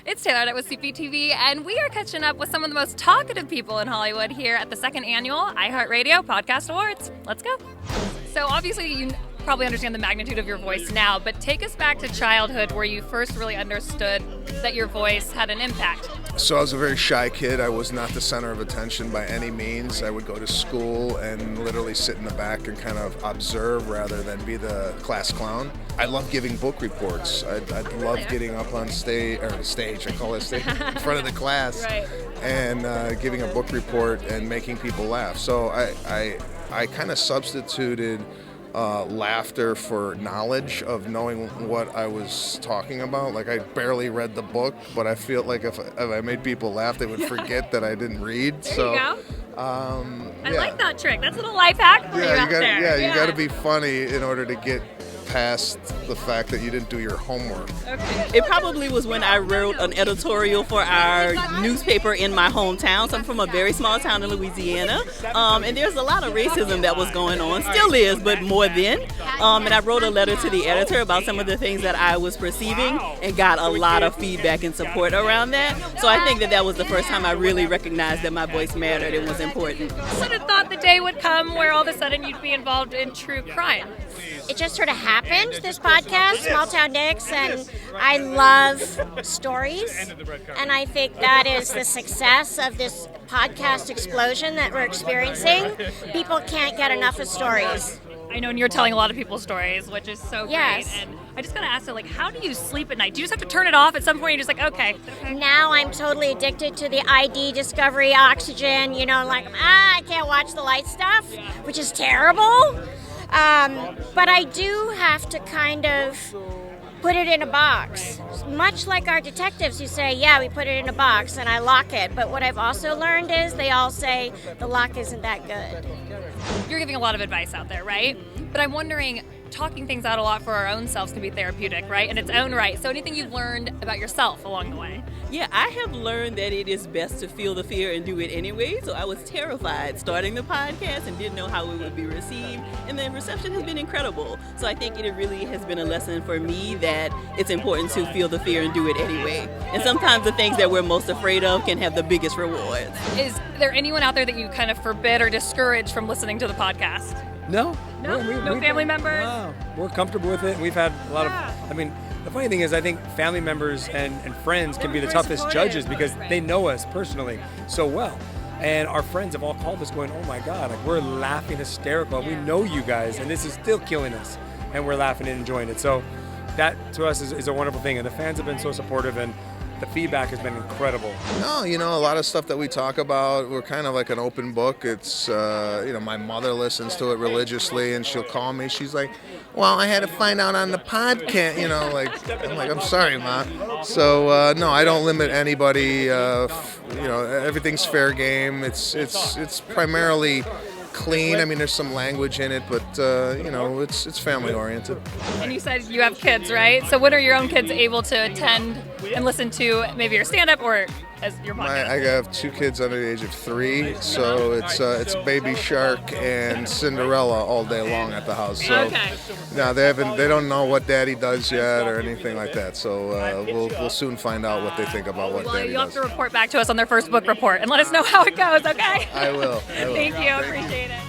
It's Taylor with CPTV, and we are catching up with some of the most talkative people in Hollywood here at the second annual iHeartRadio Podcast Awards. Let's go. So obviously you probably understand the magnitude of your voice now, but take us back to childhood where you first really understood that your voice had an impact. So I was a very shy kid. I was not the center of attention by any means. I would go to school and literally sit in the back and kind of observe rather than be the class clown. I love giving book reports. I'd love getting up on stage, I call it stage, in front of the class, Right. and giving a book report and making people laugh. So I kind of substituted laughter for knowledge of knowing what I was talking about. Like, I barely read the book, but I feel like if I made people laugh, they would forget that I didn't read. There So, you go. I yeah. like that trick. That's a little life hack for you out there. You got to be funny in order to get past the fact that you didn't do your homework. Okay. It probably was when I wrote an editorial for our newspaper in my hometown. So I'm from a very small town in Louisiana, and there's a lot of racism that was going on, still is, but more then. And I wrote a letter to the editor about some of the things that I was perceiving and got a lot of feedback and support around that. So I think that was the first time I really recognized that my voice mattered and was important. Sort of thought the day would come where all of a sudden you'd be involved in true crime. It just sort of happened, this podcast, Small Town Dicks, and I love stories, and I think that is the success of this podcast explosion that we're experiencing. People can't get enough of stories. I know, and you're telling a lot of people's stories, which is so Yes. great. And I just gotta ask, like, how do you sleep at night? Do you just have to turn it off at some point? You're just like, okay. Now I'm totally addicted to the ID Discovery Oxygen, I can't watch the light stuff, which is terrible. But I do have to kind of put it in a box. Much like our detectives who say, yeah, we put it in a box and I lock it. But what I've also learned is they all say the lock isn't that good. You're giving a lot of advice out there, right? But I'm wondering, talking things out a lot for our own selves can be therapeutic, right? In its own right. So anything you've learned about yourself along the way? Yeah, I have learned that it is best to feel the fear and do it anyway. So I was terrified starting the podcast and didn't know how it would be received. And the reception has been incredible. So I think it really has been a lesson for me that it's important to feel the fear and do it anyway. And sometimes the things that we're most afraid of can have the biggest rewards. Is there anyone out there that you kind of forbid or discourage from listening to the podcast? No. No? No family members? No. We're comfortable with it. We've had a lot of, the funny thing is I think family members and friends can be the toughest judges because they know us personally so well. And our friends have all called us going, oh my God, like we're laughing hysterical. We know you guys and this is still killing us. And we're laughing and enjoying it. So that to us is a wonderful thing. And the fans have been so supportive and the feedback has been incredible. No, a lot of stuff that we talk about, we're kind of like an open book. It's, my mother listens to it religiously, and she'll call me. She's like, well, I had to find out on the podcast, I'm sorry, Ma. So, no, I don't limit anybody. Everything's fair game. It's primarily clean. I mean, there's some language in it, but, it's family-oriented. And you said you have kids, right? So when are your own kids able to attend and listen to maybe your stand-up or as your podcast? I have 2 kids under the age of 3, so it's Baby Shark and Cinderella all day long at the house. So no, they don't know what Daddy does yet or anything like that. So we'll soon find out what they think about what Daddy does. You'll have to report back to us on their first book report and let us know how it goes, okay? I will. Thank you. Appreciate it.